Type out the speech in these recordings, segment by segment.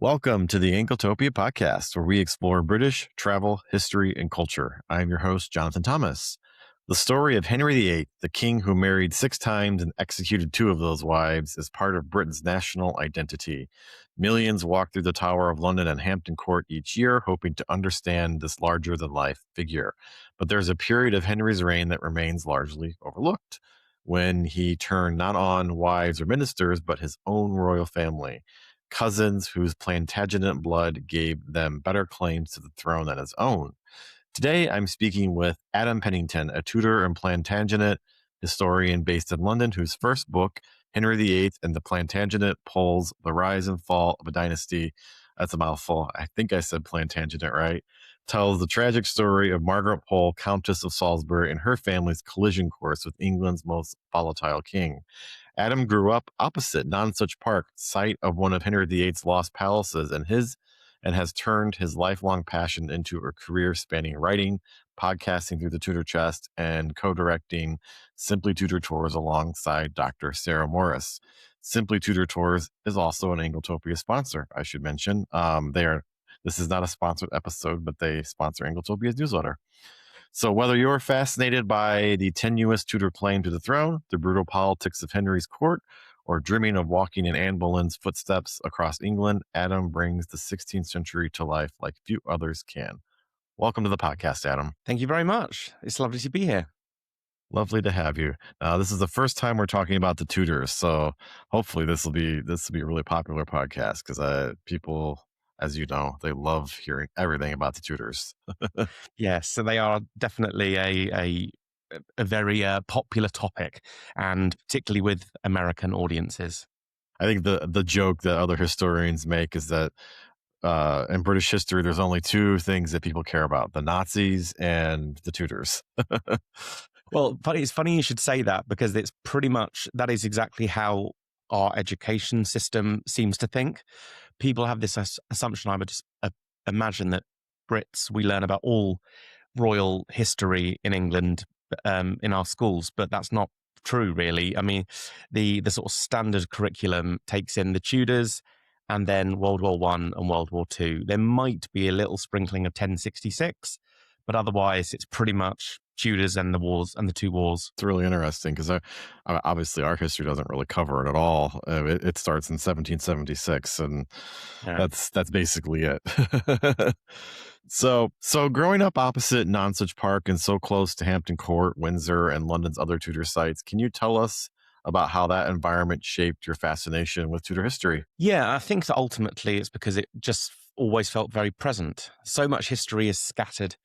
Welcome to the Anglotopia podcast, where we explore British travel, history, and culture. I am your host, Jonathan Thomas. The story of Henry VIII, the king who married 6 times and executed 2 of those wives, is part of Britain's national identity. Millions walk through the Tower of London and Hampton Court each year, hoping to understand this larger-than-life figure. But there's a period of Henry's reign that remains largely overlooked, when he turned not on wives or ministers, but his own royal family. Cousins whose Plantagenet blood gave them better claims to the throne than his own. Today, I'm speaking with Adam Pennington, a Tudor and Plantagenet historian based in London, whose first book, Henry VIII and the Plantagenet Poles, The Rise and Fall of a Dynasty, that's a mouthful, I think I said Plantagenet right, tells the tragic story of Margaret Pole, Countess of Salisbury, and her family's collision course with England's most volatile king. Adam grew up opposite Nonsuch Park, site of one of Henry VIII's lost palaces, and has turned his lifelong passion into a career spanning writing, podcasting through the Tudor Chest, and co-directing Simply Tudor Tours alongside Dr. Sarah Morris. Simply Tudor Tours is also an Anglotopia sponsor, I should mention. This is not a sponsored episode, but they sponsor Anglotopia's newsletter. So whether you're fascinated by the tenuous Tudor claim to the throne, the brutal politics of Henry's court, or dreaming of walking in Anne Boleyn's footsteps across England, Adam brings the 16th century to life like few others can. Welcome to the podcast, Adam. Thank you very much. It's lovely to be here. Lovely to have you. This is the first time we're talking about the Tudors, so hopefully this will be a really popular podcast because people, as you know, they love hearing everything about the Tudors. Yes, so they are definitely a very popular topic, and particularly with American audiences. I think the joke that other historians make is that in British history, there's only 2 things that people care about: the Nazis and the Tudors. Well, it's funny you should say that, because it's pretty much, that is exactly how our education system seems to think. People have this assumption, I would just imagine, that Brits, we learn about all royal history in England in our schools, but that's not true, really. I mean, the sort of standard curriculum takes in the Tudors and then World War I and World War II. There might be a little sprinkling of 1066, but otherwise it's pretty much Tudors and the wars and the 2 wars. It's really interesting because obviously our history doesn't really cover it at all. It starts in 1776, and that's basically it. So growing up opposite Nonsuch Park and so close to Hampton Court, Windsor, and London's other Tudor sites, can you tell us about how that environment shaped your fascination with Tudor history? Yeah, I think that ultimately it's because it just always felt very present. So much history is scattered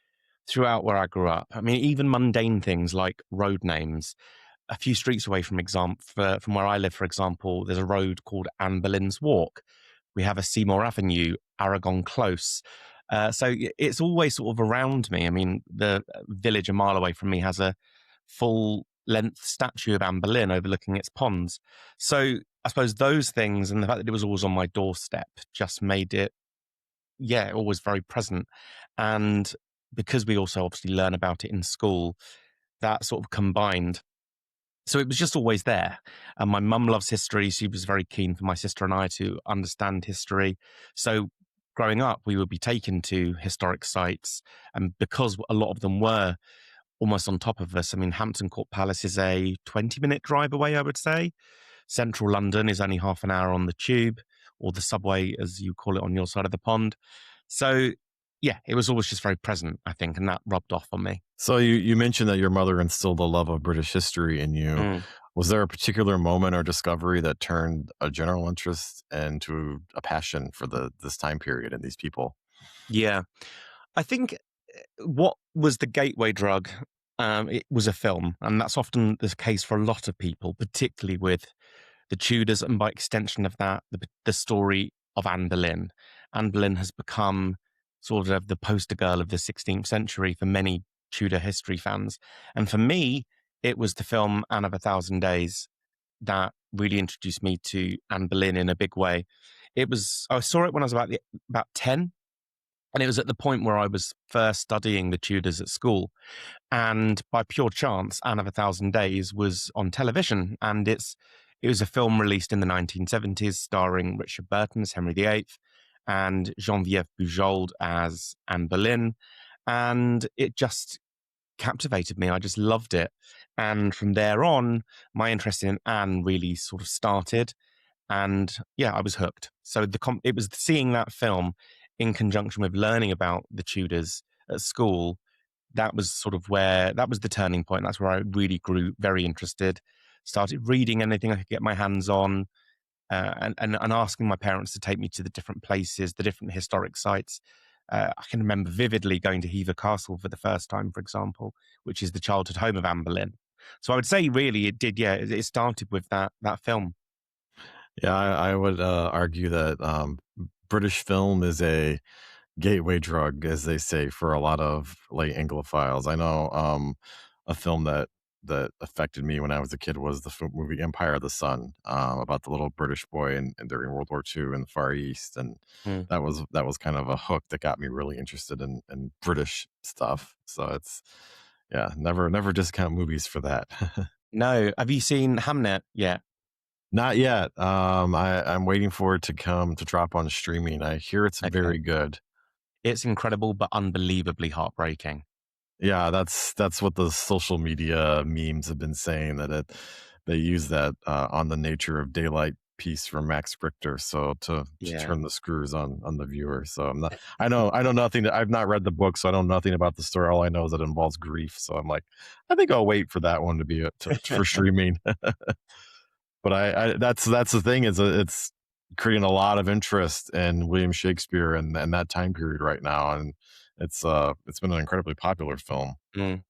throughout where I grew up. I mean, even mundane things like road names. A few streets away from where I live, for example, there's a road called Anne Boleyn's Walk. We have a Seymour Avenue, Aragon Close. So it's always sort of around me. I mean, the village a mile away from me has a full-length statue of Anne Boleyn overlooking its ponds. So I suppose those things, and the fact that it was always on my doorstep, just made it, always very present. And because we also obviously learn about it in school, that sort of combined. So it was just always there. And my mum loves history. She was very keen for my sister and I to understand history. So growing up, we would be taken to historic sites. And because a lot of them were almost on top of us, I mean, Hampton Court Palace is a 20-minute drive away, I would say. Central London is only half an hour on the tube, or the subway, as you call it, on your side of the pond. So yeah, it was always just very present, I think, and that rubbed off on me. So you mentioned that your mother instilled a love of British history in you. Was there a particular moment or discovery that turned a general interest into a passion for this time period and these people? Yeah, I think what was the gateway drug, it was a film, and that's often the case for a lot of people, particularly with the Tudors, and by extension of that, the story of Anne Boleyn. Anne Boleyn has become sort of the poster girl of the 16th century for many Tudor history fans. And for me, it was the film Anne of a Thousand Days that really introduced me to Anne Boleyn in a big way. I saw it when I was about 10, and it was at the point where I was first studying the Tudors at school. And by pure chance, Anne of a Thousand Days was on television, and it was a film released in the 1970s starring Richard Burton as Henry VIII, and Geneviève Bujold as Anne Boleyn. And it just captivated me. I just loved it. And from there on, my interest in Anne really sort of started. And yeah, I was hooked. So it was seeing that film in conjunction with learning about the Tudors at school. That was sort of that was the turning point. That's where I really grew very interested. Started reading anything I could get my hands on, and asking my parents to take me to the different places, the different historic sites. I can remember vividly going to Hever Castle for the first time, for example, which is the childhood home of Anne Boleyn. So I would say, really, it did. Yeah, it started with that film. Yeah, I would argue that British film is a gateway drug, as they say, for a lot of like Anglophiles. I know a film that affected me when I was a kid was the movie Empire of the Sun, about the little British boy and during World War II in the Far East, and Mm. that was kind of a hook that got me really interested in British stuff. So it's yeah, never discount movies for that. No, have you seen Hamnet yet? Not yet. I'm waiting for it to come to drop on streaming. I hear it's Okay, very good. it's incredible but unbelievably heartbreaking. Yeah, that's what the social media memes have been saying, that they use that on the nature of daylight piece from Max Richter, so to Yeah. turn the screws on the viewer. So I'm not. I know nothing. I've not read the book, so I know nothing about the story. All I know is that it involves grief. So I'm like, I think I'll wait for that one to be for streaming. But I that's the thing, is it's creating a lot of interest in William Shakespeare and that time period right now, and it's been an incredibly popular film. Mm,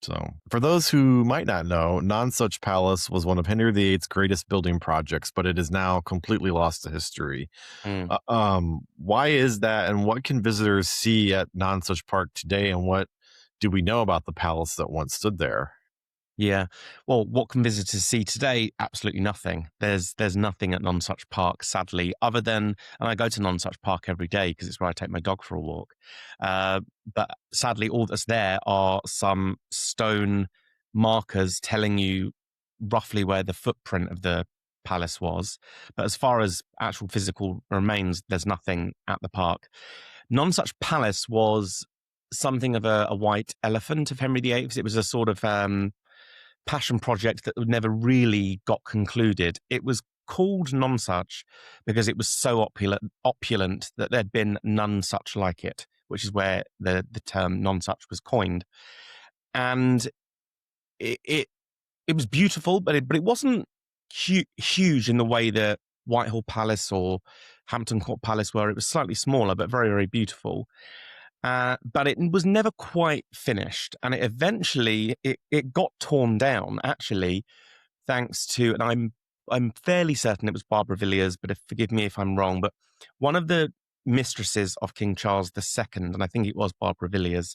So, for those who might not know, Nonsuch Palace was one of Henry VIII's greatest building projects, but it is now completely lost to history. mm. Why is that, and what can visitors see at Nonsuch Park today, and what do we know about the palace that once stood there? Yeah. Well, what can visitors see today? Absolutely nothing. There's nothing at Nonsuch Park, sadly, other than, and I go to Nonsuch Park every day because it's where I take my dog for a walk. But sadly, all that's there are some stone markers telling you roughly where the footprint of the palace was. But as far as actual physical remains, there's nothing at the park. Nonsuch Palace was something of a white elephant of Henry VIII's. It was a sort of passion project that never really got concluded. It was called Nonsuch because it was so opulent that there'd been none such like it, which is where the term Nonsuch was coined. And it was beautiful, but it wasn't huge in the way that Whitehall Palace or Hampton Court Palace were. It was slightly smaller, but very, very beautiful. But it was never quite finished, and it got torn down, actually, thanks to, and I'm fairly certain it was Barbara Villiers, but forgive me if I'm wrong, but one of the mistresses of King Charles II, and I think it was Barbara Villiers,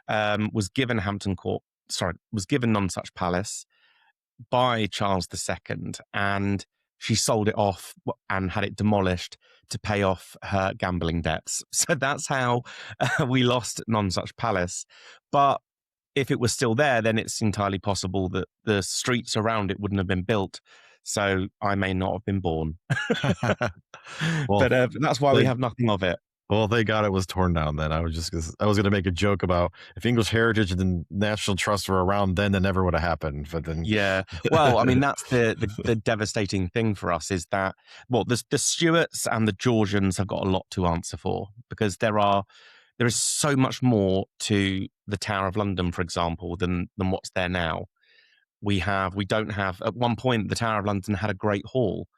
was given was given Nonsuch Palace by Charles II, and she sold it off and had it demolished to pay off her gambling debts. So that's how we lost Nonsuch Palace. But if it was still there, then it's entirely possible that the streets around it wouldn't have been built. So I may not have been born. Well, But that's why we they have nothing of it. well, thank God it was torn down then. I was gonna make a joke about if English Heritage and the National Trust were around then, that never would have happened. But then, Yeah. Well, I mean, that's the devastating thing for us is that, well, the Stuarts and the Georgians have got a lot to answer for because there is so much more to the Tower of London, for example, than what's there now. We don't have, at one point, the Tower of London had a great hall,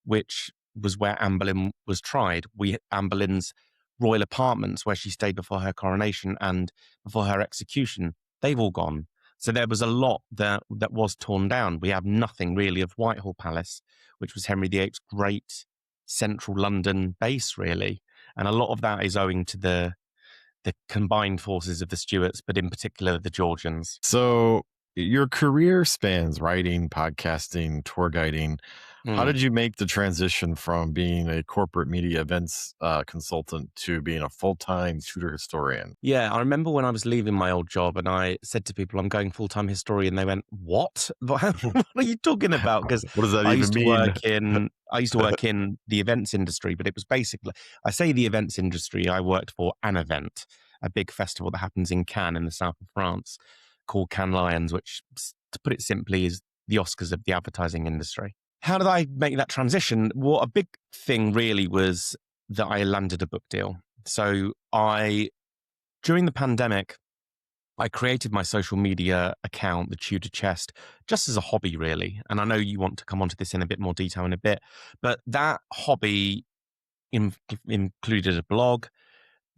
which was where Anne Boleyn was tried. Anne Boleyn's royal apartments, where she stayed before her coronation and before her execution, they've all gone. So there was a lot that was torn down. We have nothing really of Whitehall Palace, which was Henry VIII's great central London base, really. And a lot of that is owing to the combined forces of the Stuarts, but in particular the Georgians. so your career spans writing, podcasting, tour guiding. How Mm. did you make the transition from being a corporate media events consultant to being a full-time Tudor historian? Yeah, I remember when I was leaving my old job and I said to people, I'm going full-time historian. They went, what? What are you talking about? Because What does that I even used to mean? work in I used to work in the events industry, but it was basically, I say the events industry, I worked for an event, a big festival that happens in Cannes in the south of France called Cannes Lions, which, to put it simply, is the Oscars of the advertising industry. How did I make that transition? Well, a big thing really was that I landed a book deal. So during the pandemic, I created my social media account, the Tudor Chest, just as a hobby, really. And I know you want to come onto this in a bit more detail in a bit, but that hobby included a blog.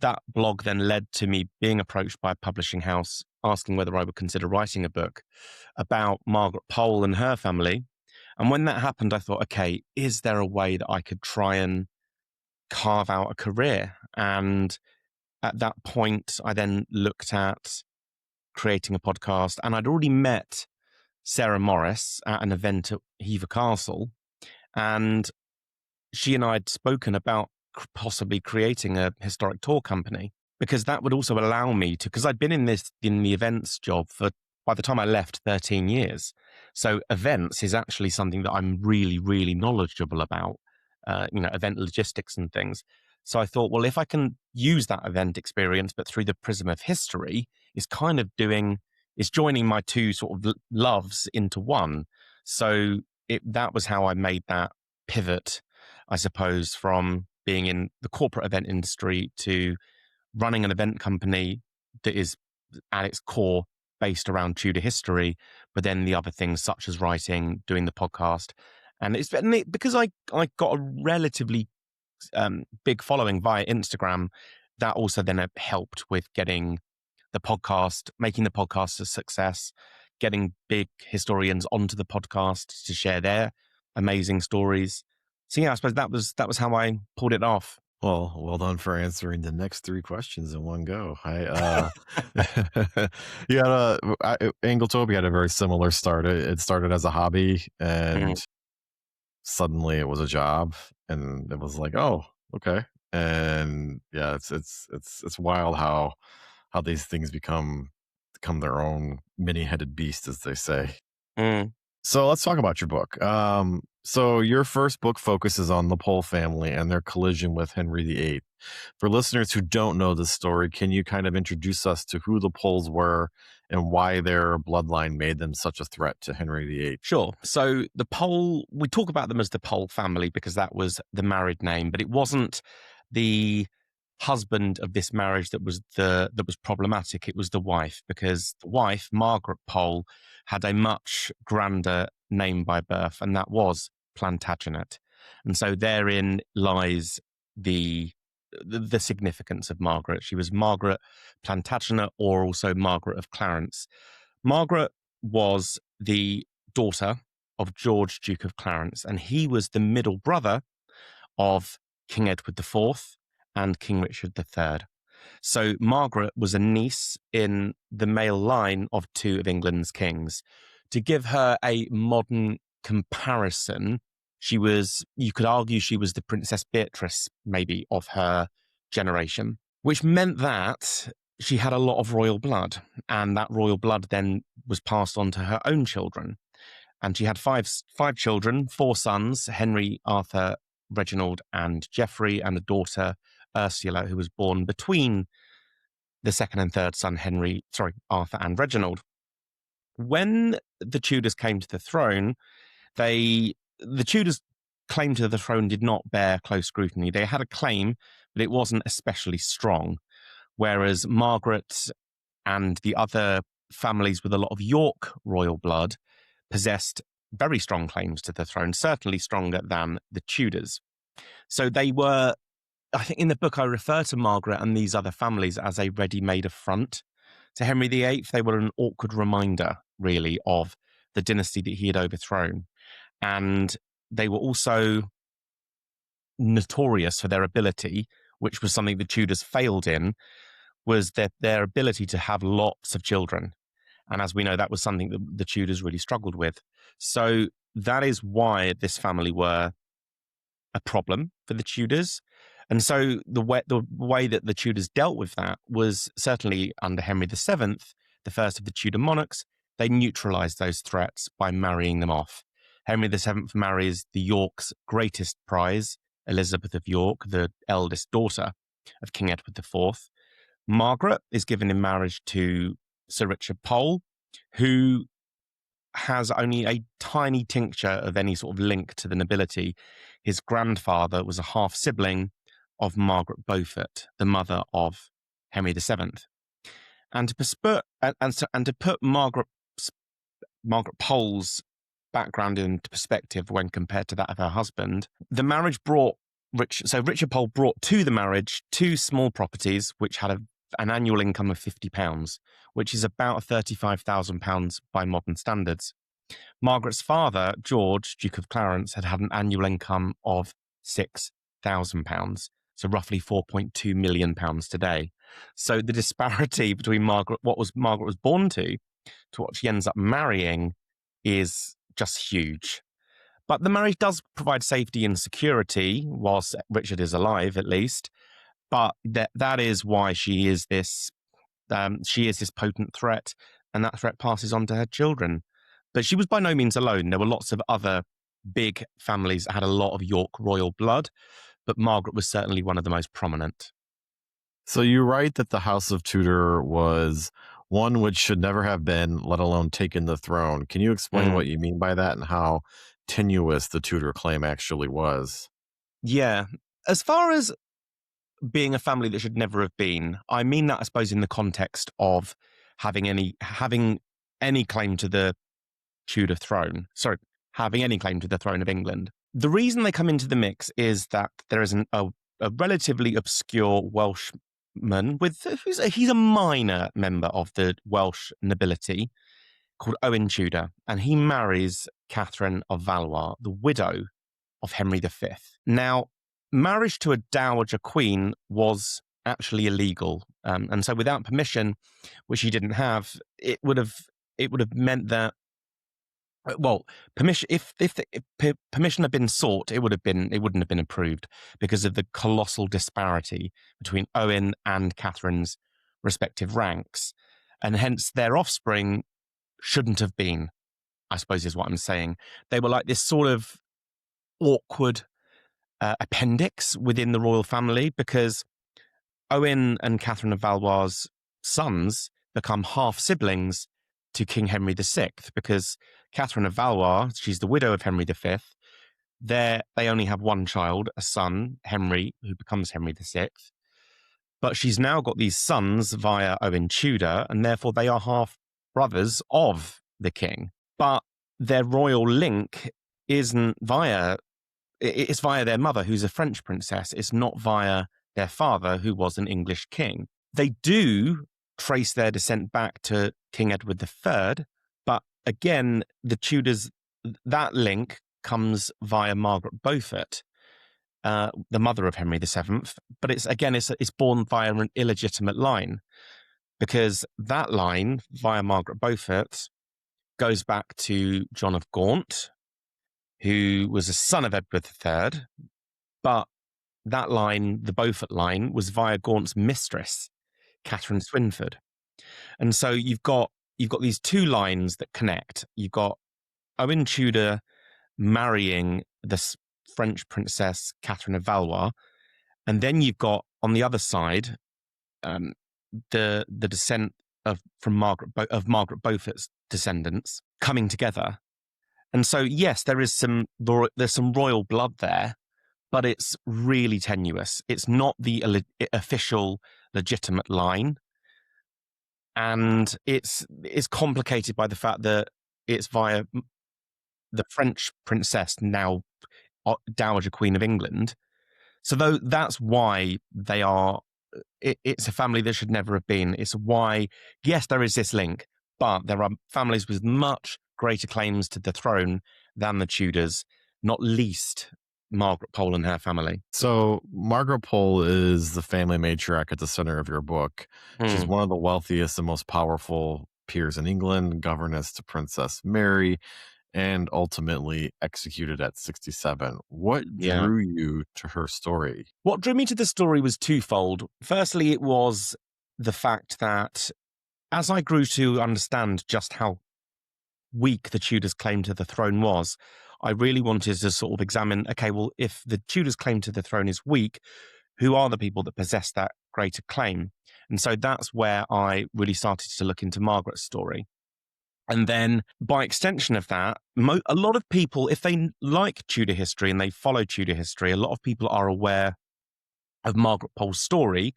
That blog then led to me being approached by a publishing house asking whether I would consider writing a book about Margaret Pole and her family. And when that happened, I thought, okay, is there a way that I could try and carve out a career? And at that point, I then looked at creating a podcast, and I'd already met Sarah Morris at an event at Hever Castle, and she and I had spoken about possibly creating a historic tour company, because that would also allow me to, because I'd been in the events job for, by the time I left, 13 years. So events is actually something that I'm really, really knowledgeable about, event logistics and things. So I thought, well, if I can use that event experience, but through the prism of history, is joining my two sort of loves into one. So that was how I made that pivot, I suppose, from being in the corporate event industry to running an event company that is at its core based around Tudor history, but then the other things such as writing, doing the podcast. And because I got a relatively big following via Instagram, that also then helped with getting making the podcast a success, getting big historians onto the podcast to share their amazing stories. So yeah, I suppose that was how I pulled it off. Well done for answering the next three questions in one go. You had Anglotopia had a very similar start. It started as a hobby, Mm, and suddenly it was a job, and it was like, oh, okay. And yeah, it's wild how these things become their own many-headed beast, as they say. mm. So let's talk about your book. So your first book focuses on the Pole family and their collision with Henry VIII. For listeners who don't know this story, can you kind of introduce us to who the Poles were and why their bloodline made them such a threat to Henry VIII? Sure. So we talk about them as the Pole family because that was the married name, but it wasn't the husband of this marriage that was problematic. It was the wife, because the wife, Margaret Pole, had a much grander name by birth, and that was Plantagenet. And so therein lies the significance of Margaret. She was Margaret Plantagenet, or also Margaret of Clarence. Margaret was the daughter of George, Duke of Clarence, and he was the middle brother of King Edward IV and King Richard III. So Margaret was a niece in the male line of two of England's kings. To give her a modern comparison, you could argue she was the Princess Beatrice, maybe, of her generation, which meant that she had a lot of royal blood, and that royal blood then was passed on to her own children. And she had five children, four sons: Henry, Arthur, Reginald, and Geoffrey, and a daughter, Ursula, who was born between the second and third son, Arthur and Reginald. When the Tudors came to the throne, the Tudors' claim to the throne did not bear close scrutiny. They had a claim, but it wasn't especially strong. Whereas Margaret and the other families with a lot of York royal blood possessed very strong claims to the throne, certainly stronger than the Tudors. So they were, I think in the book I refer to Margaret and these other families as a ready-made affront to Henry VIII. They were an awkward reminder, really, of the dynasty that he had overthrown. And they were also notorious for their ability, which was something the Tudors failed in, was their ability to have lots of children. And as we know, that was something that the Tudors really struggled with. So that is why this family were a problem for the Tudors. And so the way that the Tudors dealt with that was certainly under Henry VII, the first of the Tudor monarchs. They neutralized those threats by marrying them off. Henry VII marries the York's greatest prize, Elizabeth of York, the eldest daughter of King Edward IV. Margaret is given in marriage to Sir Richard Pole, who has only a tiny tincture of any sort of link to the nobility. His grandfather was a half sibling of Margaret Beaufort, the mother of Henry VII. And to put Margaret Pole's background into perspective when compared to that of her husband, the marriage brought Richard Pole brought to the marriage 2 small properties which had an annual income of £50, which is about £35,000 by modern standards. Margaret's father, George, Duke of Clarence, had an annual income of £6,000, so roughly £4.2 million today. So the disparity between what Margaret was born to what she ends up marrying is just huge. But the marriage does provide safety and security, whilst Richard is alive, at least. But that is why she is this potent threat, and that threat passes on to her children. But she was by no means alone. There were lots of other big families that had a lot of York royal blood, but Margaret was certainly one of the most prominent. So you write that the House of Tudor was one which should never have been, let alone taken the throne. Can you explain what you mean by that and how tenuous the Tudor claim actually was? Yeah. As far as being a family that should never have been, I mean that, I suppose, in the context of having any claim to the Tudor throne. Sorry, having any claim to the throne of England. The reason they come into the mix is that there is a relatively obscure Welshman he's a minor member of the Welsh nobility called Owen Tudor, and he marries Catherine of Valois, the widow of Henry V. Now, marriage to a dowager queen was actually illegal, and so without permission, which he didn't have, it would have meant that, well, permission if permission had been sought, it wouldn't have been approved because of the colossal disparity between Owen and Catherine's respective ranks, and hence their offspring shouldn't have been, I suppose is what I'm saying. They were like this sort of awkward appendix within the royal family, because Owen and Catherine of Valois' sons become half siblings to King Henry VI, because Catherine of Valois, she's the widow of Henry V. They only have one child, a son, Henry, who becomes Henry VI. But she's now got these sons via Owen Tudor, and therefore they are half brothers of the king. But their royal link isn't via, it's via their mother, who's a French princess. It's not via their father, who was an English king. They do trace their descent back to King Edward III, but again, the Tudors, that link comes via Margaret Beaufort, the mother of Henry VII, but it's born via an illegitimate line, because that line via Margaret Beaufort goes back to John of Gaunt, who was a son of Edward III, but that line, the Beaufort line, was via Gaunt's mistress, Catherine Swynford. And so you've got these 2 lines that connect. You've got Owen Tudor marrying this French princess Catherine of Valois, and then you've got on the other side the descent of Margaret Beaufort's descendants coming together. And so yes, there's some royal blood there, but it's really tenuous. It's not the official legitimate line, and it's complicated by the fact that it's via the French princess, now Dowager Queen of England. So that's why they are. It's a family that should never have been. It's why, yes, there is this link, but there are families with much greater claims to the throne than the Tudors, not least Margaret Pole and her family. So Margaret Pole is the family matriarch at the center of your book. She's one of the wealthiest and most powerful peers in England, governess to Princess Mary, and ultimately executed at 67. What Yeah. drew you to her story? What drew me to the story was twofold. Firstly, it was the fact that as I grew to understand just how weak the Tudors' claim to the throne was, I really wanted to sort of examine, okay, well, if the Tudors' claim to the throne is weak, who are the people that possess that greater claim? And so that's where I really started to look into Margaret's story. And then by extension of that, a lot of people, if they like Tudor history and they follow Tudor history, a lot of people are aware of Margaret Pole's story.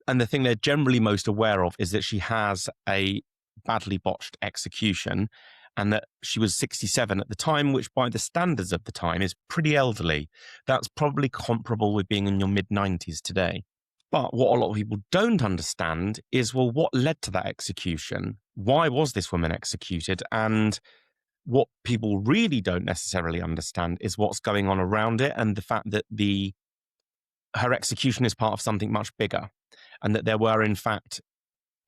And the thing they're generally most aware of is that she has a badly botched execution and that she was 67 at the time, which by the standards of the time is pretty elderly. That's probably comparable with being in your mid-90s today. But what a lot of people don't understand is, well, what led to that execution? Why was this woman executed? And what people really don't necessarily understand is what's going on around it and the fact that her execution is part of something much bigger, and that there were, in fact,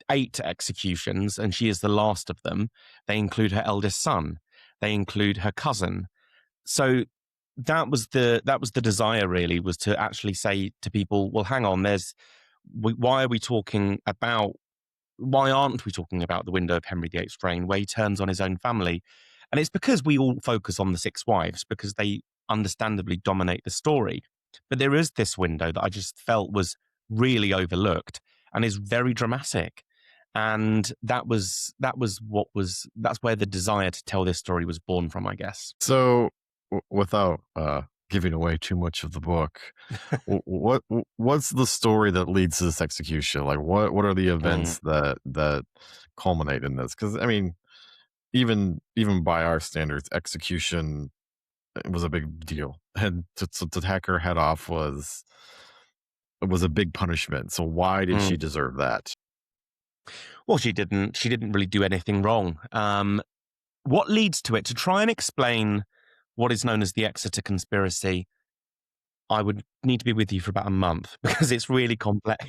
8 executions, and she is the last of them. They include her eldest son. They include her cousin. So that was the desire, really, was to actually say to people, well, hang on, why aren't we talking about the window of Henry VIII's reign, where he turns on his own family? And it's because we all focus on the 6 wives, because they understandably dominate the story. But there is this window that I just felt was really overlooked and is very dramatic. And that's where the desire to tell this story was born from, I guess. So, without giving away too much of the book, what's the story that leads to this execution? Like, what are the events that culminate in this? Because I mean, even by our standards, execution was a big deal, and to hack her head off was a big punishment. So why did she deserve that? Well, she didn't really do anything wrong. What leads to it, to try and explain what is known as the Exeter Conspiracy, I would need to be with you for about a month because it's really complex.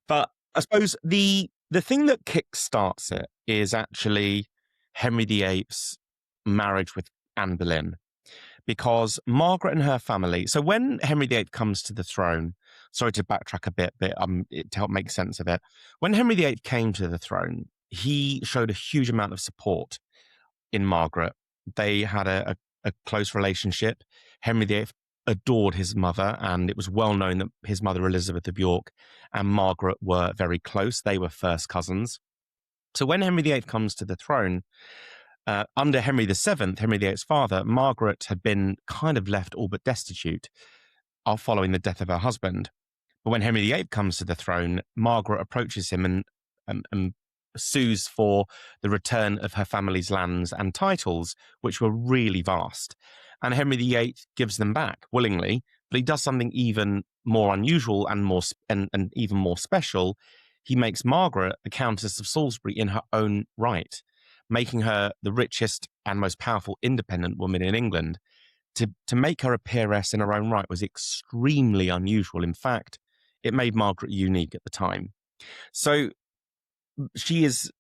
But I suppose the thing that kickstarts it is actually Henry VIII's marriage with Anne Boleyn. Because Margaret and her family, so when Henry VIII comes to the throne, sorry to backtrack a bit, to help make sense of it. When Henry VIII came to the throne, he showed a huge amount of support in Margaret. They had a close relationship. Henry VIII adored his mother, and it was well known that his mother, Elizabeth of York, and Margaret were very close. They were first cousins. So when Henry VIII comes to the throne, under Henry VII, Henry VIII's father, Margaret had been kind of left all but destitute following the death of her husband. But when Henry VIII comes to the throne, Margaret approaches him and sues for the return of her family's lands and titles, which were really vast. And Henry VIII gives them back willingly, but he does something even more unusual and even more special. He makes Margaret a Countess of Salisbury in her own right, making her the richest and most powerful independent woman in England. To make her a peeress in her own right was extremely unusual. In fact, it made Margaret unique at the time. So she's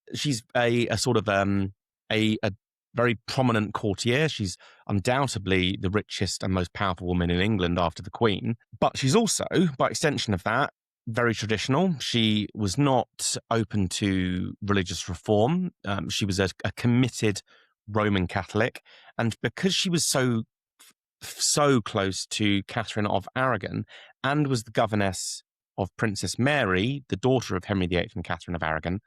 a sort of a very prominent courtier. She's undoubtedly the richest and most powerful woman in England after the Queen. But she's also, by extension of that, very traditional. She was not open to religious reform. She was a committed Roman Catholic. And because she was so close to Catherine of Aragon and was the governess of Princess Mary, the daughter of Henry VIII and Catherine of Aragon,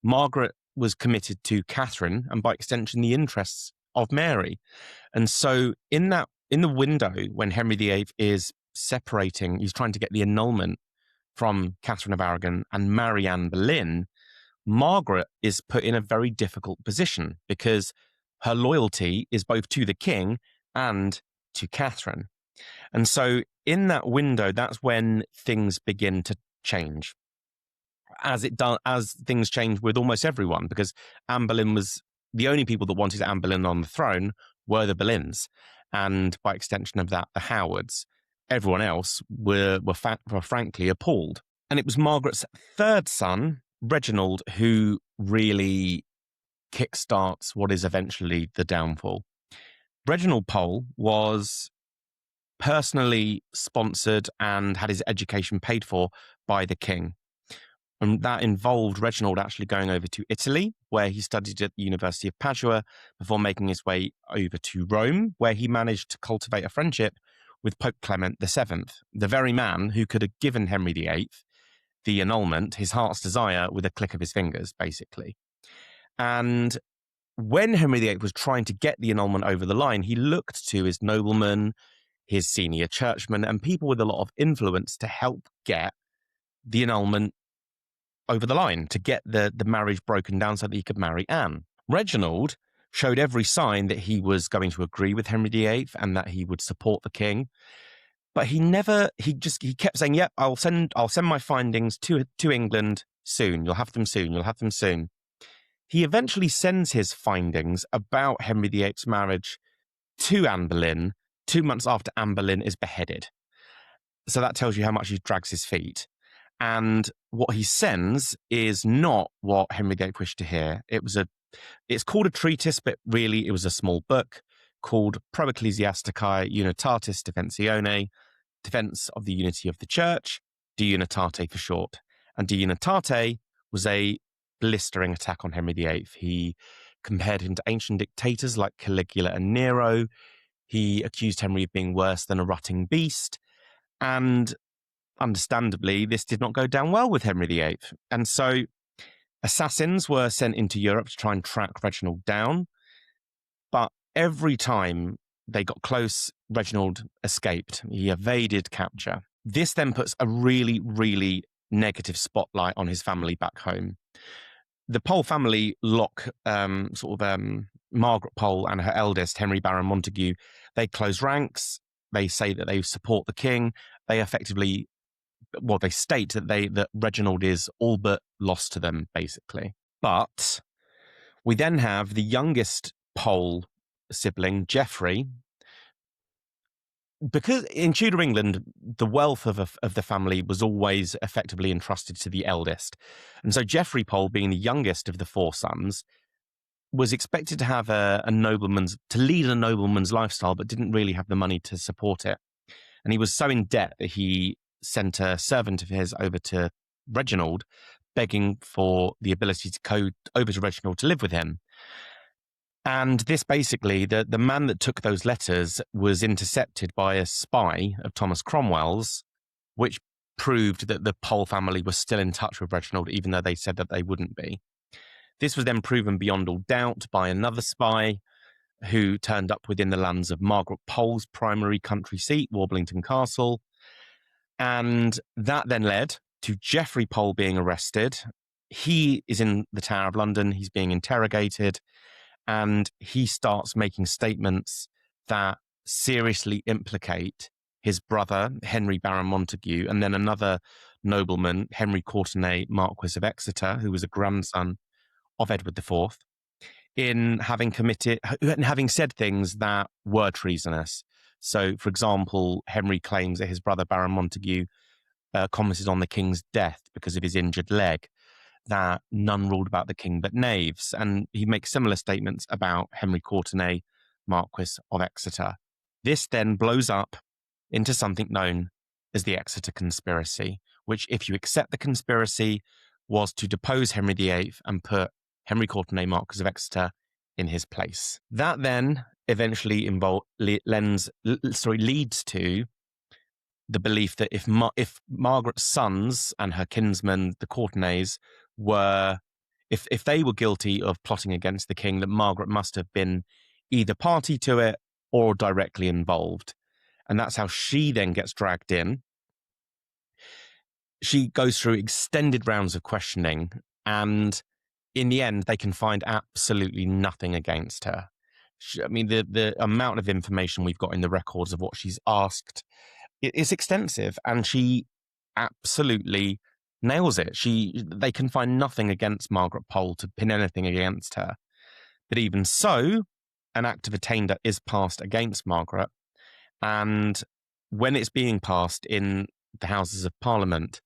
Margaret was committed to Catherine and by extension the interests of Mary. And so in the window when Henry VIII is separating, he's trying to get the annulment from Catherine of Aragon and marry Anne Boleyn, Margaret is put in a very difficult position because her loyalty is both to the king and to Catherine. And so in that window, that's when things begin to change. As things change with almost everyone, because Anne Boleyn was the only people that wanted Anne Boleyn on the throne were the Boleyns, and by extension of that, the Howards. Everyone else were frankly appalled. And it was Margaret's third son, Reginald who really kickstarts what is eventually the downfall. Reginald Pole was personally sponsored and had his education paid for by the king. And that involved Reginald actually going over to Italy, where he studied at the University of Padua before making his way over to Rome, where he managed to cultivate a friendship with Pope Clement VII, the very man who could have given Henry VIII the annulment, his heart's desire, with a click of his fingers, basically. And when Henry VIII was trying to get the annulment over the line, he looked to his noblemen, his senior churchmen, and people with a lot of influence to help get the annulment over the line, to get the marriage broken down so that he could marry Anne. Reginald showed every sign that he was going to agree with Henry VIII and that he would support the king. But he kept saying, yep, I'll send my findings to England soon. You'll have them soon. You'll have them soon. He eventually sends his findings about Henry VIII's marriage to Anne Boleyn 2 months after Anne Boleyn is beheaded. So that tells you how much he drags his feet. And what he sends is not what Henry VIII wished to hear. It's called a treatise, but really it was a small book called Pro Ecclesiasticae Unitatis Defensione, Defense of the Unity of the Church, De Unitate for short. And De Unitate was a blistering attack on Henry VIII. He compared him to ancient dictators like Caligula and Nero. He accused Henry of being worse than a rutting beast. And understandably, this did not go down well with Henry VIII. And so assassins were sent into Europe to try and track Reginald down. But every time they got close, Reginald escaped. He evaded capture. This then puts a really, really negative spotlight on his family back home. The Pole family lock Margaret Pole and her eldest, Henry Baron Montague. They close ranks. They say that they support the king. They state that Reginald is all but lost to them, basically. But we then have the youngest Pole sibling, Geoffrey. Because in Tudor England, the wealth of the family was always effectively entrusted to the eldest. And so Geoffrey Pole, being the youngest of the 4 sons, was expected to have to lead a nobleman's lifestyle, but didn't really have the money to support it. And he was so in debt that he sent a servant of his over to Reginald, begging for the ability to go over to Reginald to live with him. And this basically, the man that took those letters was intercepted by a spy of Thomas Cromwell's, which proved that the Pole family was still in touch with Reginald, even though they said that they wouldn't be. This was then proven beyond all doubt by another spy who turned up within the lands of Margaret Pole's primary country seat, Warblington Castle. And that then led to Geoffrey Pole being arrested. He is in the Tower of London. He's being interrogated. And he starts making statements that seriously implicate his brother, Henry Baron Montague, and then another nobleman, Henry Courtenay, Marquis of Exeter, who was a grandson of Edward IV, in having said things that were treasonous. So, for example, Henry claims that his brother, Baron Montague, commented on the king's death because of his injured leg, that none ruled about the king but knaves. And he makes similar statements about Henry Courtenay, Marquis of Exeter. This then blows up into something known as the Exeter Conspiracy, which, if you accept the conspiracy, was to depose Henry VIII and put Henry Courtenay, Marquis of Exeter, in his place. That then eventually leads to the belief that if Margaret's sons and her kinsmen, the Courtenays, if they were guilty of plotting against the king, that Margaret must have been either party to it or directly involved. And that's how she then gets dragged in. She goes through extended rounds of questioning, and in the end, they can find absolutely nothing against her. The amount of information we've got in the records of what she's asked is extensive, and she absolutely nails it. They can find nothing against Margaret Pole to pin anything against her. But even so, an act of attainder is passed against Margaret, and when it's being passed in the Houses of Parliament,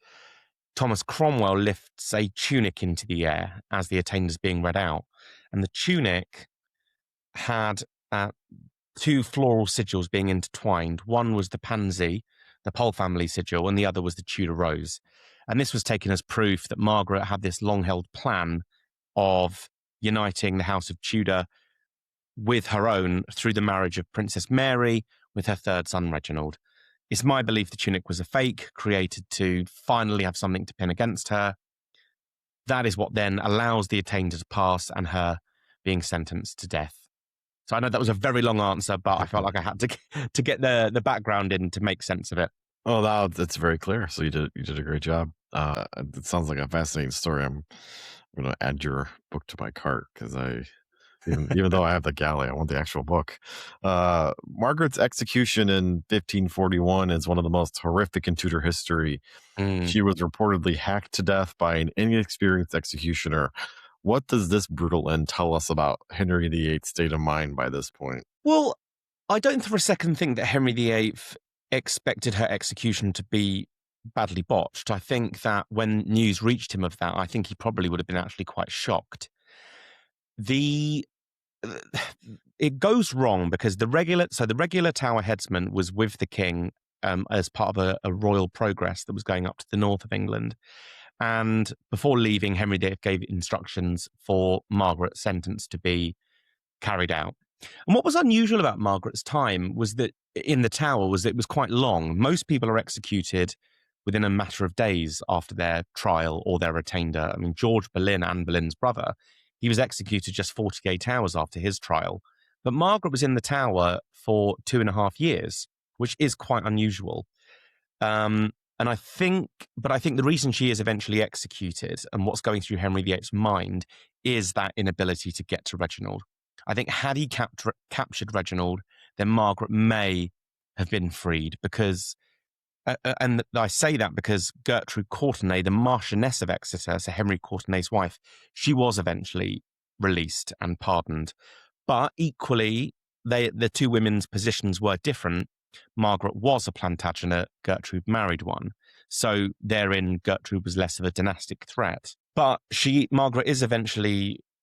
Thomas Cromwell lifts a tunic into the air as the attainder is being read out. And the tunic had two floral sigils being intertwined. One was the pansy, the Pole family sigil, and the other was the Tudor rose. And this was taken as proof that Margaret had this long-held plan of uniting the House of Tudor with her own through the marriage of Princess Mary with her third son, Reginald. It's my belief the tunic was a fake, created to finally have something to pin against her. That is what then allows the attainder to pass and her being sentenced to death. So I know that was a very long answer, but I felt like I had to get the background in to make sense of it. Oh, that's very clear. So you did a great job. It sounds like a fascinating story. I'm going to add your book to my cart because even though I have the galley, I want the actual book. Margaret's execution in 1541 is one of the most horrific in Tudor history. She was reportedly hacked to death by an inexperienced executioner. What does this brutal end tell us about Henry VIII's state of mind by this point? Well, I don't for a second think that Henry VIII expected her execution to be badly botched. I think that when news reached him of that, I think he probably would have been actually quite shocked. It goes wrong because the regular Tower headsman was with the king as part of a royal progress that was going up to the north of England. And before leaving, Henry VIII gave instructions for Margaret's sentence to be carried out. And what was unusual about Margaret's time was that in the Tower was that it was quite long. Most people are executed within a matter of days after their trial or their attainder. I mean, George Boleyn, Anne Boleyn's brother, he was executed just 48 hours after his trial. But Margaret was in the Tower for 2.5 years, which is quite unusual. And I think the reason she is eventually executed and what's going through Henry VIII's mind is that inability to get to Reginald. I think had he captured Reginald, then Margaret may have been freed because, and I say that because Gertrude Courtenay, the Marchioness of Exeter, so Henry Courtenay's wife, she was eventually released and pardoned. But equally, the two women's positions were different. Margaret was a Plantagenet, Gertrude married one. So therein, Gertrude was less of a dynastic threat. But Margaret is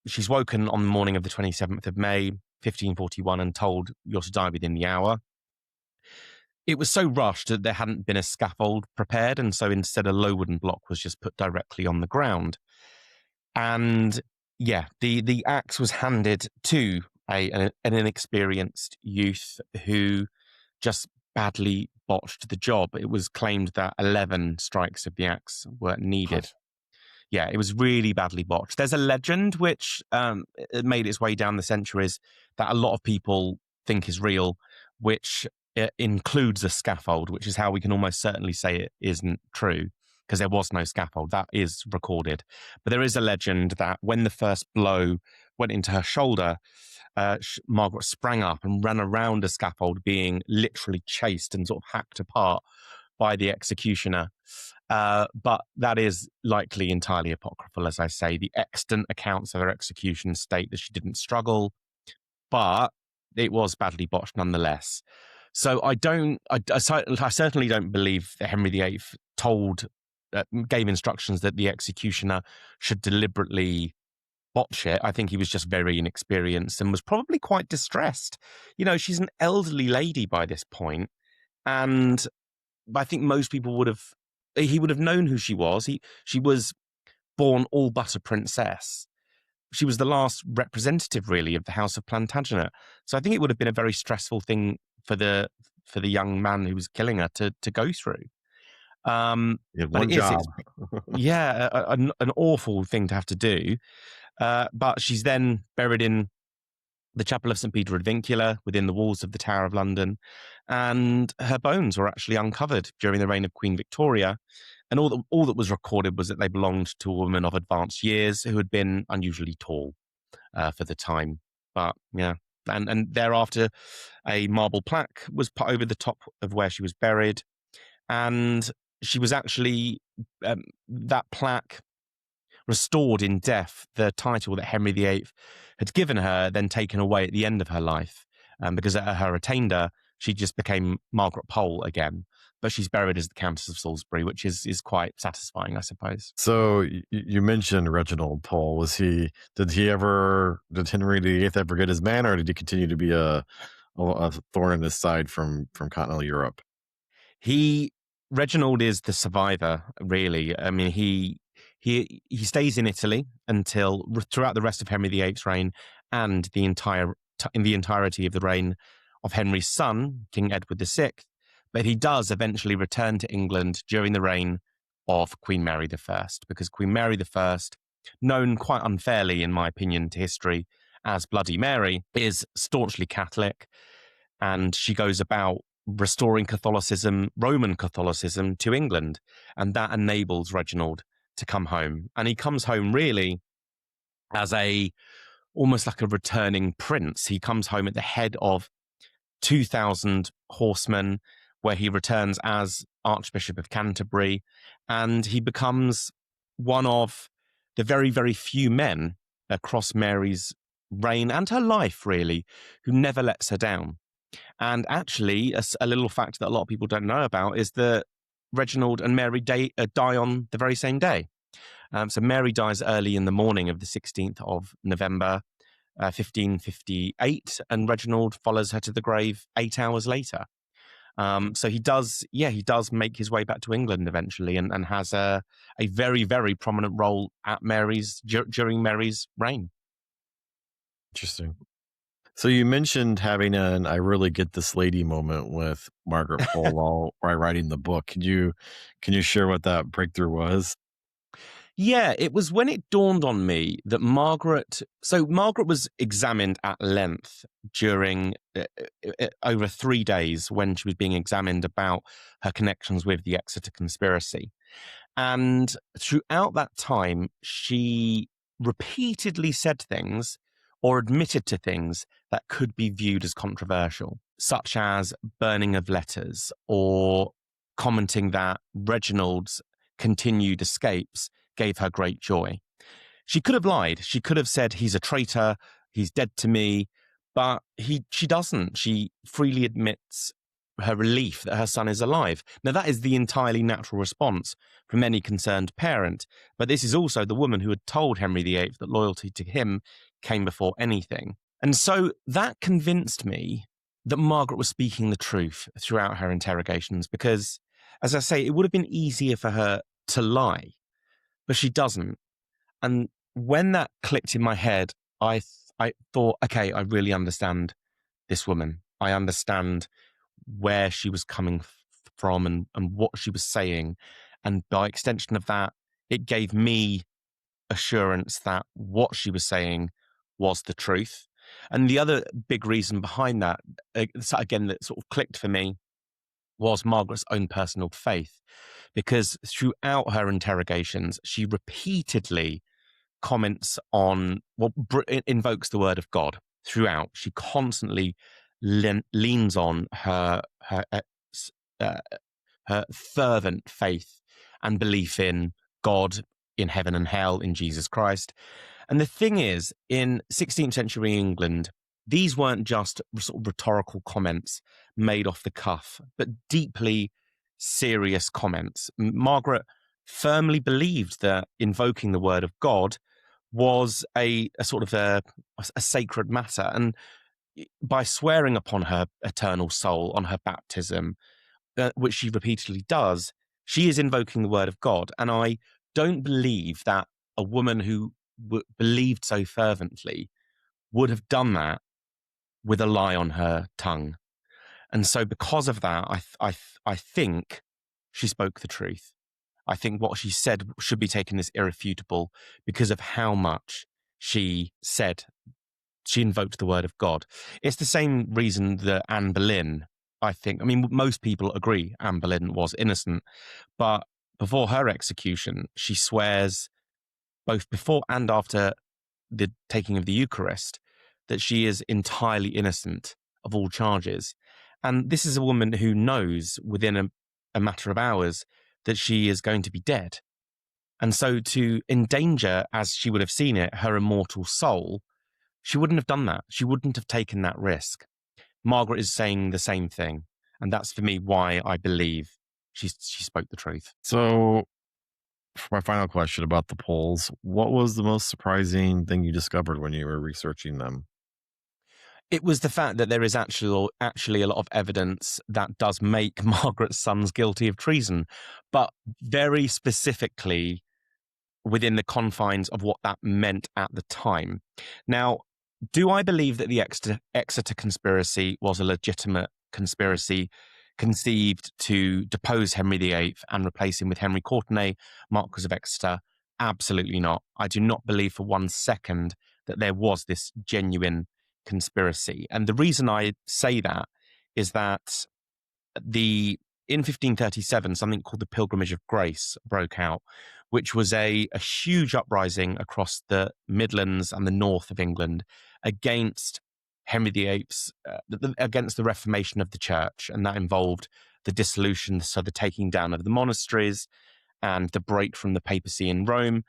she's woken on the morning of the 27th of May, 1541, and told, "You're to die within the hour." It was so rushed that there hadn't been a scaffold prepared, and so instead a low wooden block was just put directly on the ground. And yeah, the axe was handed to an inexperienced youth who just badly botched the job. It was claimed that 11 strikes of the axe were needed. Yeah, it was really badly botched. There's a legend which it made its way down the centuries that a lot of people think is real, which includes a scaffold, which is how we can almost certainly say it isn't true, because there was no scaffold. That is recorded. But there is a legend that when the first blow went into her shoulder, Margaret sprang up and ran around a scaffold, being literally chased and sort of hacked apart by the executioner. But that is likely entirely apocryphal, as I say. The extant accounts of her execution state that she didn't struggle, but it was badly botched nonetheless. So I certainly don't believe that Henry VIII gave instructions that the executioner should deliberately botch it. I think he was just very inexperienced and was probably quite distressed. You know, she's an elderly lady by this point, and I think most people he would have known who she was. She was born all but a princess. She was the last representative, really, of the House of Plantagenet. So I think it would have been a very stressful thing for the young man who was killing her to go through. One job. An awful thing to have to do. But she's then buried in the Chapel of St. Peter ad Vincula within the walls of the Tower of London, and her bones were actually uncovered during the reign of Queen Victoria. And all that was recorded was that they belonged to a woman of advanced years who had been unusually tall for the time. But yeah, and thereafter, a marble plaque was put over the top of where she was buried, and she was actually that plaque restored in death the title that Henry VIII had given her, then taken away at the end of her life, because at her attainder, she just became Margaret Pole again. But she's buried as the Countess of Salisbury, which is quite satisfying, I suppose. So you mentioned Reginald Pole. Did Henry VIII ever get his man, or did he continue to be a thorn in his side from continental Europe? Reginald is the survivor, really. I mean, he stays in Italy until throughout the rest of Henry VIII's reign and in the entirety of the reign of Henry's son, King Edward VI. But he does eventually return to England during the reign of Queen Mary I, because Queen Mary I, known quite unfairly, in my opinion, to history as Bloody Mary, is staunchly Catholic, and she goes about restoring Roman Catholicism to England, and that enables Reginald to come home. And he comes home really as almost like a returning prince. He comes home at the head of 2,000 horsemen, where he returns as Archbishop of Canterbury, and he becomes one of the very, very few men across Mary's reign and her life, really, who never lets her down. And actually, a little fact that a lot of people don't know about is that Reginald and Mary die on the very same day. So Mary dies early in the morning of the 16th of November, 1558, and Reginald follows her to the grave 8 hours later. So he does make his way back to England eventually, and has a very, very prominent role at during Mary's reign. Interesting. So you mentioned having an "I really get this lady" moment with Margaret Pole while writing the book. Can you share what that breakthrough was? Yeah, it was when it dawned on me that Margaret was examined at length during over 3 days when she was being examined about her connections with the Exeter Conspiracy. And throughout that time, she repeatedly said things or admitted to things that could be viewed as controversial, such as burning of letters or commenting that Reginald's continued escapes gave her great joy. She could have lied. She could have said, "He's a traitor, he's dead to me," but she doesn't. She freely admits her relief that her son is alive. Now, that is the entirely natural response from any concerned parent, but this is also the woman who had told Henry VIII that loyalty to him came before anything. And so that convinced me that Margaret was speaking the truth throughout her interrogations, because, as I say, it would have been easier for her to lie, but she doesn't. And when that clicked in my head, I thought, okay, I really understand this woman. I understand where she was coming from and what she was saying. And by extension of that, it gave me assurance that what she was saying was the truth. And the other big reason behind that, again, that sort of clicked for me, was Margaret's own personal faith. Because throughout her interrogations, she repeatedly comments on, invokes the word of God throughout. She constantly leans on her fervent faith and belief in God, in heaven and hell, in Jesus Christ. And the thing is, in 16th century England, these weren't just sort of rhetorical comments made off the cuff, but deeply serious comments. Margaret firmly believed that invoking the word of God was a sort of a sacred matter. And by swearing upon her eternal soul on her baptism, which she repeatedly does, she is invoking the word of God. And I don't believe that a woman who believed so fervently would have done that with a lie on her tongue. And so because of that, I think she spoke the truth. I think what she said should be taken as irrefutable because of how much she said. She invoked the word of God. It's the same reason that Anne Boleyn, most people agree Anne Boleyn was innocent, but before her execution, she swears, both before and after the taking of the Eucharist, that she is entirely innocent of all charges. And this is a woman who knows within a matter of hours that she is going to be dead. And so to endanger, as she would have seen it, her immortal soul, she wouldn't have done that. She wouldn't have taken that risk. Margaret is saying the same thing. And that's for me why I believe she spoke the truth. So, for my final question about the polls, what was the most surprising thing you discovered when you were researching them? It was the fact that there is actually a lot of evidence that does make Margaret's sons guilty of treason, but very specifically within the confines of what that meant at the time. Now, do I believe that the Exeter Conspiracy was a legitimate conspiracy conceived to depose Henry VIII and replace him with Henry Courtenay, Marquis of Exeter? Absolutely not. I do not believe for one second that there was this genuine conspiracy. And the reason I say that is that the in 1537, something called the Pilgrimage of Grace broke out, which was a huge uprising across the Midlands and the north of England against Henry VIII's, against the Reformation of the Church. And that involved the dissolution, so the taking down of the monasteries and the break from the papacy in Rome.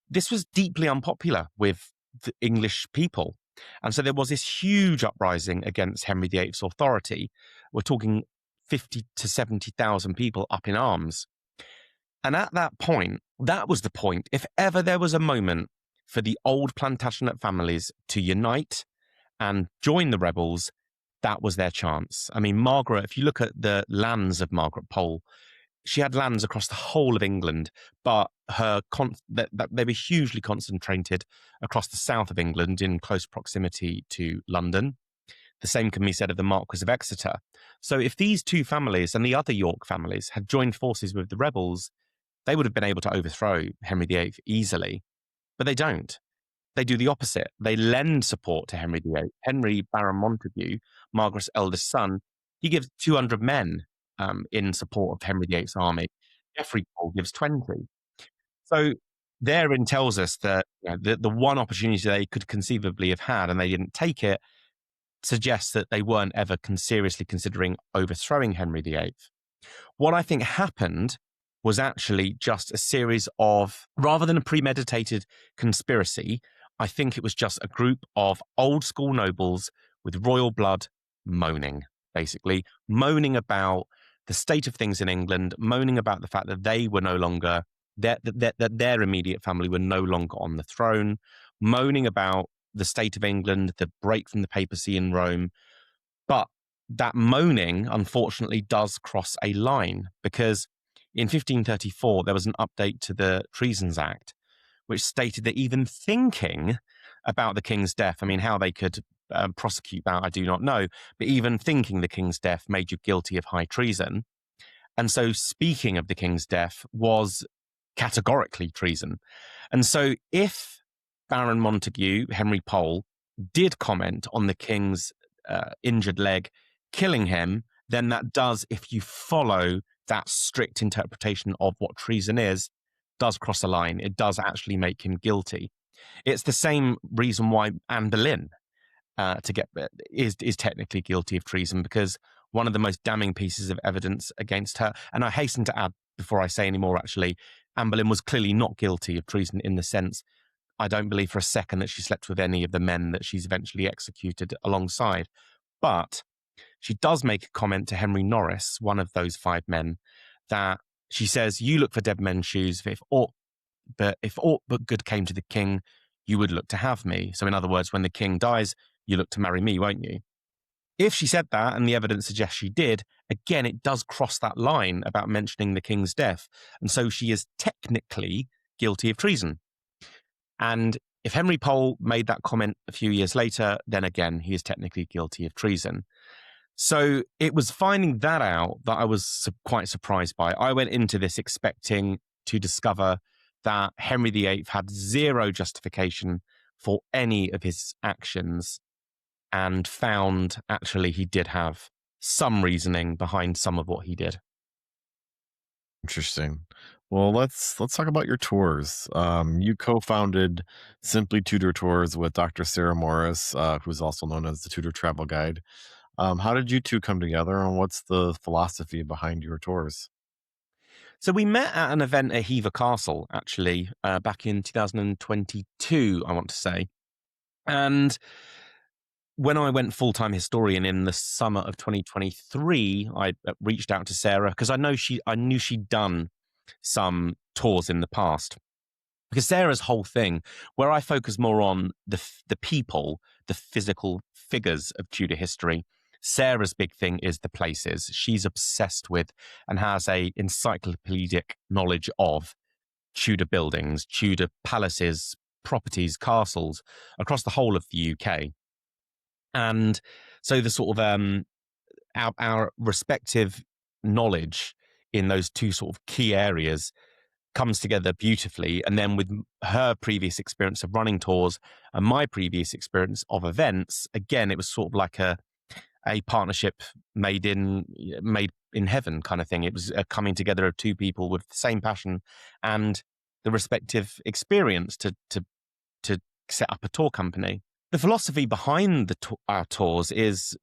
This was deeply unpopular with the English people. And so there was this huge uprising against Henry VIII's authority. We're talking 50 to 70,000 people up in arms. And at that point, that was the point. If ever there was a moment for the old Plantagenet families to unite and join the rebels, that was their chance. I mean, Margaret, if you look at the lands of Margaret Pole, she had lands across the whole of England, but they were hugely concentrated across the south of England in close proximity to London. The same can be said of the Marquis of Exeter. So if these two families and the other York families had joined forces with the rebels, they would have been able to overthrow Henry VIII easily. But they don't. They do the opposite. They lend support to Henry VIII. Henry Baron Montague, Margaret's eldest son, he gives 200 men in support of Henry VIII's army. Geoffrey Pole gives 20. So therein tells us that the one opportunity they could conceivably have had and they didn't take it suggests that they weren't ever seriously considering overthrowing Henry VIII. What I think happened was actually just a series of, rather than a premeditated conspiracy, I think it was just a group of old school nobles with royal blood moaning, basically, moaning about the state of things in England, moaning about the fact that they were no longer, that their immediate family were no longer on the throne, moaning about the state of England, the break from the papacy in Rome. But that moaning, unfortunately, does cross a line because in 1534, there was an update to the Treasons Act, which stated that even thinking about the king's death, I mean, how they could prosecute that, I do not know, but even thinking the king's death made you guilty of high treason. And so speaking of the king's death was categorically treason. And so if Baron Montague, Henry Pole, did comment on the king's injured leg, killing him, then that does, if you follow that strict interpretation of what treason is, does cross a line. It does actually make him guilty. It's the same reason why Anne Boleyn is technically guilty of treason, because one of the most damning pieces of evidence against her, and I hasten to add before I say any more, actually, Anne Boleyn was clearly not guilty of treason in the sense, I don't believe for a second that she slept with any of the men that she's eventually executed alongside. But she does make a comment to Henry Norris, one of those 5 men, that she says, you look for dead men's shoes, if aught but good came to the king, you would look to have me. So in other words, when the king dies, you look to marry me, won't you? If she said that, and the evidence suggests she did, again, it does cross that line about mentioning the king's death. And so she is technically guilty of treason. And if Henry Pole made that comment a few years later, then again, he is technically guilty of treason. So it was finding that out that I was quite surprised by. I went into this expecting to discover that Henry VIII had zero justification for any of his actions, and found actually he did have some reasoning behind some of what he did. Interesting. Well, let's talk about your tours. You co-founded Simply Tudor Tours with Dr. Sarah Morris, who's also known as the Tudor Travel Guide. How did you two come together, and what's the philosophy behind your tours? So we met at an event at Hever Castle, actually, back in 2022, I want to say. And when I went full-time historian in the summer of 2023, I reached out to Sarah because I knew she'd done some tours in the past. Because Sarah's whole thing, where I focus more on the people, the physical figures of Tudor history, Sarah's big thing is the places. She's obsessed with and has a encyclopedic knowledge of Tudor buildings, Tudor palaces, properties, castles across the whole of the UK. And so the sort of our respective knowledge in those two sort of key areas comes together beautifully. And then with her previous experience of running tours and my previous experience of events, again, it was sort of like a partnership made in heaven kind of thing. It was a coming together of two people with the same passion and the respective experience to set up a tour company. The philosophy behind our tours is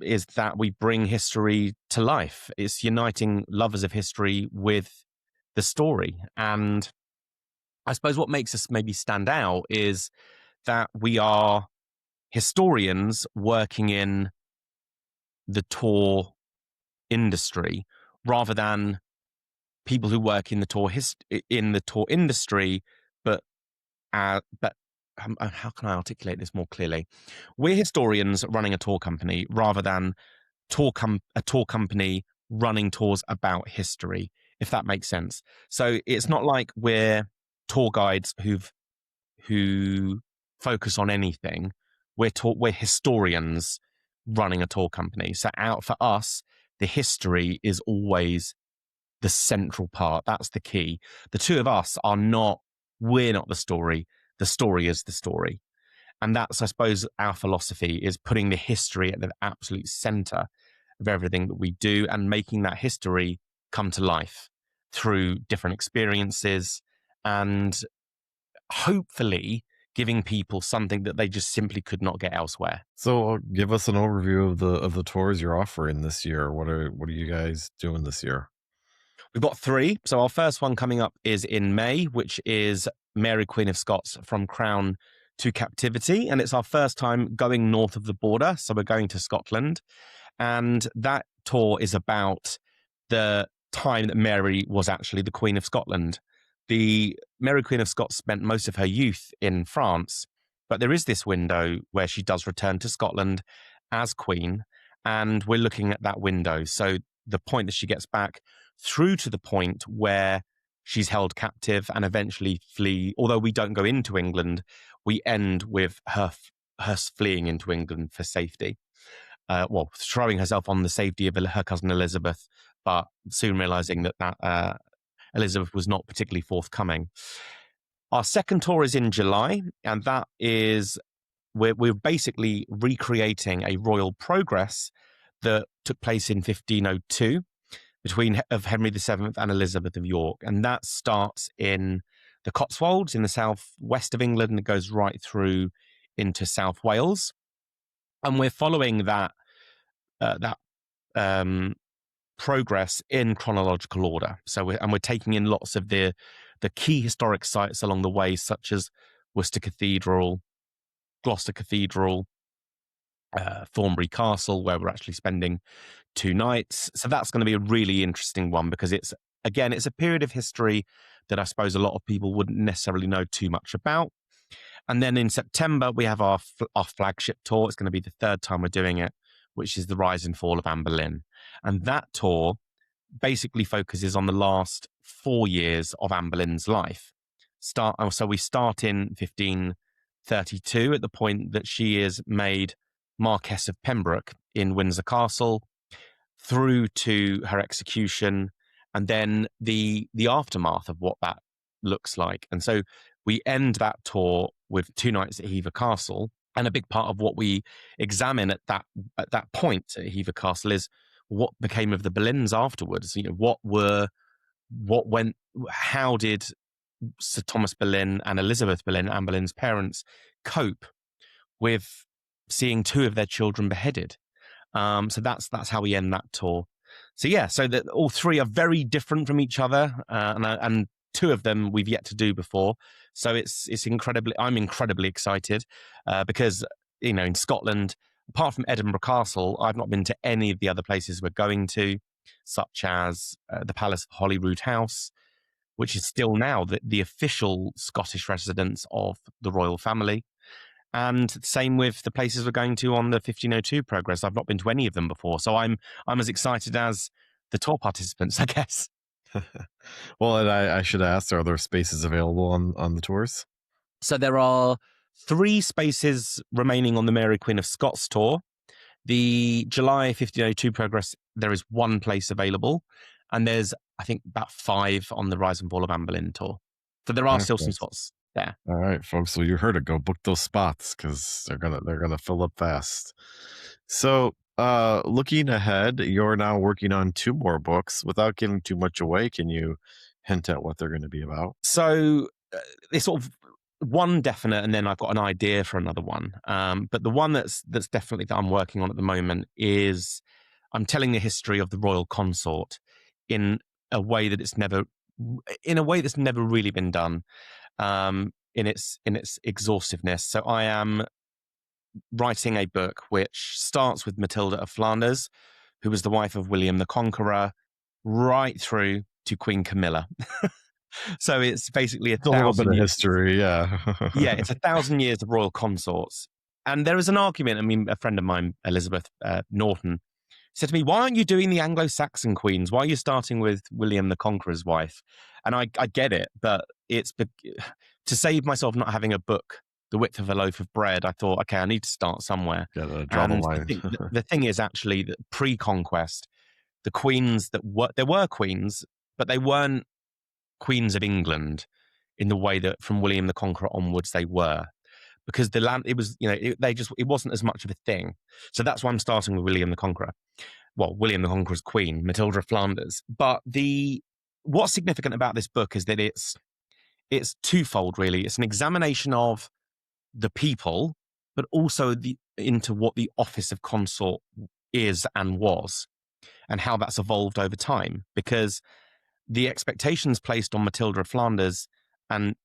that we bring history to life. It's uniting lovers of history with the story. And I suppose what makes us maybe stand out is that we are historians working in the tour industry rather than people who work in the tour industry, but how can I articulate this more clearly? We're historians running a tour company rather than a tour company running tours about history, if that makes sense. So it's not like we're tour guides who focus on anything. We're historians running a tour company. So for us, the history is always the central part. That's the key. The two of us we're not the story. The story is the story. And that's, I suppose, our philosophy is putting the history at the absolute center of everything that we do and making that history come to life through different experiences and hopefully giving people something that they just simply could not get elsewhere. So give us an overview of the tours you're offering this year. What are you guys doing this year? We've got 3. So our first one coming up is in May, which is Mary, Queen of Scots from Crown to Captivity. And it's our first time going north of the border. So we're going to Scotland. And that tour is about the time that Mary was actually the Queen of Scotland. The Mary, Queen of Scots spent most of her youth in France, but there is this window where she does return to Scotland as Queen, and we're looking at that window. So the point that she gets back through to the point where she's held captive and eventually flee. Although we don't go into England, we end with her fleeing into England for safety. Throwing herself on the safety of her cousin Elizabeth, but soon realizing that Elizabeth was not particularly forthcoming. Our second tour is in July, and that is we're basically recreating a royal progress that took place in 1502 of Henry VII and Elizabeth of York, and that starts in the Cotswolds in the southwest of England and it goes right through into South Wales. And we're following that progress in chronological order. So we're taking in lots of the key historic sites along the way, such as Worcester Cathedral, Gloucester Cathedral, Thornbury Castle, where we're actually spending 2 nights. So that's going to be a really interesting one because it's a period of history that I suppose a lot of people wouldn't necessarily know too much about. And then in September, we have our flagship tour. It's going to be the 3rd time we're doing it, which is the rise and fall of Anne Boleyn. And that tour basically focuses on the last 4 years of Anne Boleyn's life. So we start in 1532 at the point that she is made Marquess of Pembroke in Windsor Castle, through to her execution, and then the aftermath of what that looks like. And so we end that tour with 2 nights at Hever Castle. And a big part of what we examine at that point at Hever Castle is what became of the Boleyns afterwards. How did Sir Thomas Boleyn and Elizabeth Boleyn, Anne Boleyn's parents, cope with seeing 2 of their children beheaded? So that's how we end that tour. So yeah, so that all 3 are very different from each other, and 2 of them we've yet to do before. So I'm incredibly excited because in Scotland Apart from Edinburgh Castle, I've not been to any of the other places we're going to, such as the Palace of Holyrood House, which is still now the official Scottish residence of the royal family. And same with the places we're going to on the 1502 progress. I've not been to any of them before. So I'm as excited as the tour participants, I guess. Well, and I should ask, are there spaces available on the tours? So there are 3 spaces remaining on the Mary Queen of Scots tour. The July 1502 progress, there is 1 place available. And there's, I think, about 5 on the Rise and Fall of Anne Boleyn tour. So there are still some Okay. spots there. All right, folks. Well, you heard it. Go book those spots because they're gonna fill up fast. So, looking ahead, you're now working on 2 more books. Without giving too much away, can you hint at what they're going to be about? So it's sort of one definite, and then I've got an idea for another one. But the one that's definitely that I'm working on at the moment is I'm telling the history of the royal consort in a way that it's never really been done in its exhaustiveness. So I am writing a book which starts with Matilda of Flanders, who was the wife of William the Conqueror, right through to Queen Camilla. So it's basically A little bit 1,000 of years. history, yeah. Yeah, it's 1,000 years of royal consorts. And there is an argument. I mean, a friend of mine, Elizabeth Norton, said to me, "Why aren't you doing the Anglo-Saxon queens? Why are you starting with William the Conqueror's wife?" And I get it, but to save myself not having a book the width of a loaf of bread, I thought, okay, I need to start somewhere. Gotta draw the And line. the thing is actually that pre-conquest, the queens there were queens, but they weren't queens of England in the way that from William the Conqueror onwards they were, because the land, it was, it wasn't as much of a thing. So that's why I'm starting with William the Conqueror. Well, William the Conqueror's queen, Matilda of Flanders. But what's significant about this book is that it's twofold, really. It's an examination of the people, but also into what the office of consort is and was, and how that's evolved over time. Because the expectations placed on Matilda of Flanders and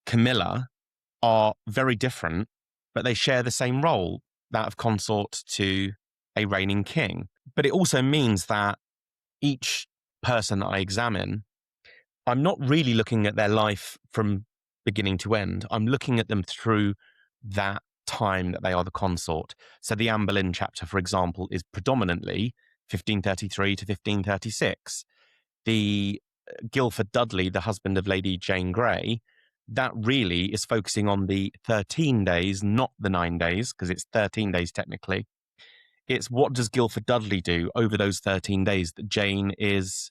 Camilla are very different, but they share the same role, that of consort to a reigning king. But it also means that each person that I examine, I'm not really looking at their life from beginning to end. I'm looking at them through that time that they are the consort. So the Anne Boleyn chapter, for example, is predominantly 1533 to 1536. The Guildford Dudley, the husband of Lady Jane Grey, that really is focusing on the 13 days, not the 9 days, because it's 13 days technically. It's what does Guildford Dudley do over those 13 days that Jane is,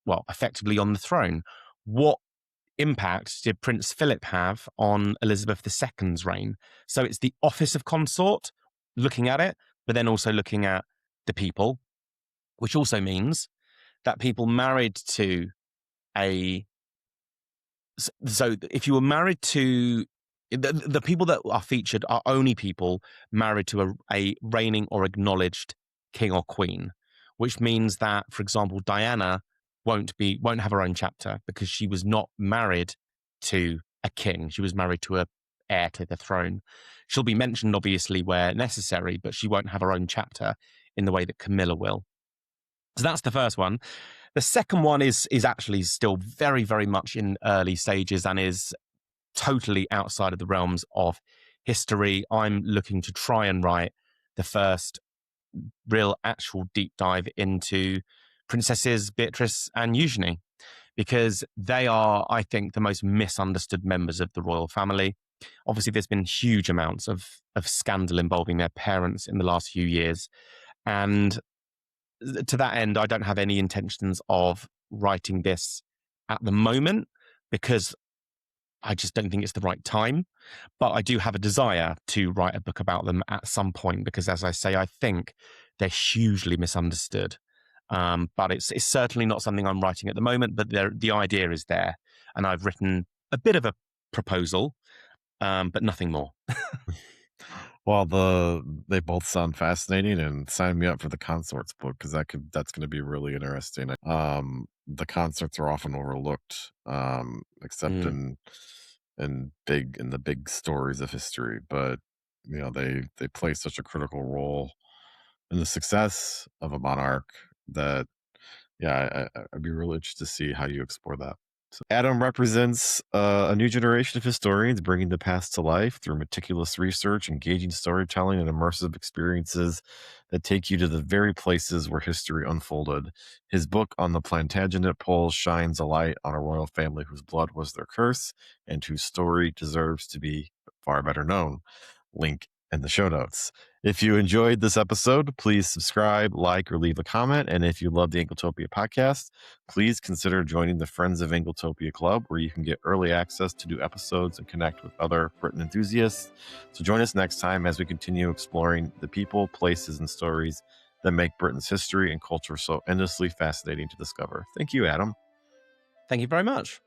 well, effectively on the throne? What impact did Prince Philip have on Elizabeth II's reign? So it's the office of consort, looking at it, but then also looking at the people, which also means that people married to a so if you were married to the people that are featured are only people married to a reigning or acknowledged king or queen, which means that, for example, Diana won't have her own chapter because she was not married to a king. She was married to a heir to the throne. She'll be mentioned obviously where necessary, but she won't have her own chapter in the way that Camilla will. So that's the first one. The second one is actually still very, very much in early stages and is totally outside of the realms of history. I'm looking to try and write the first real actual deep dive into Princesses Beatrice and Eugenie, because they are, I think, the most misunderstood members of the royal family. Obviously, there's been huge amounts of scandal involving their parents in the last few years. And to that end, I don't have any intentions of writing this at the moment because I just don't think it's the right time. But I do have a desire to write a book about them at some point because, as I say, I think they're hugely misunderstood. But it's certainly not something I'm writing at the moment, but the idea is there. And I've written a bit of a proposal, but nothing more. Well, they both sound fascinating, and sign me up for the consorts book because that's going to be really interesting. The consorts are often overlooked, except Mm. in the big stories of history. But they play such a critical role in the success of a monarch that, yeah, I'd be really interested to see how you explore that. So Adam represents a new generation of historians bringing the past to life through meticulous research, engaging storytelling, and immersive experiences that take you to the very places where history unfolded. His book on the Plantagenet Poles shines a light on a royal family whose blood was their curse and whose story deserves to be far better known. Link in the show notes. If you enjoyed this episode, please subscribe, like, or leave a comment. And if you love the Anglotopia podcast, please consider joining the Friends of Anglotopia Club, where you can get early access to new episodes and connect with other Britain enthusiasts. So join us next time as we continue exploring the people, places, and stories that make Britain's history and culture so endlessly fascinating to discover. Thank you, Adam. Thank you very much.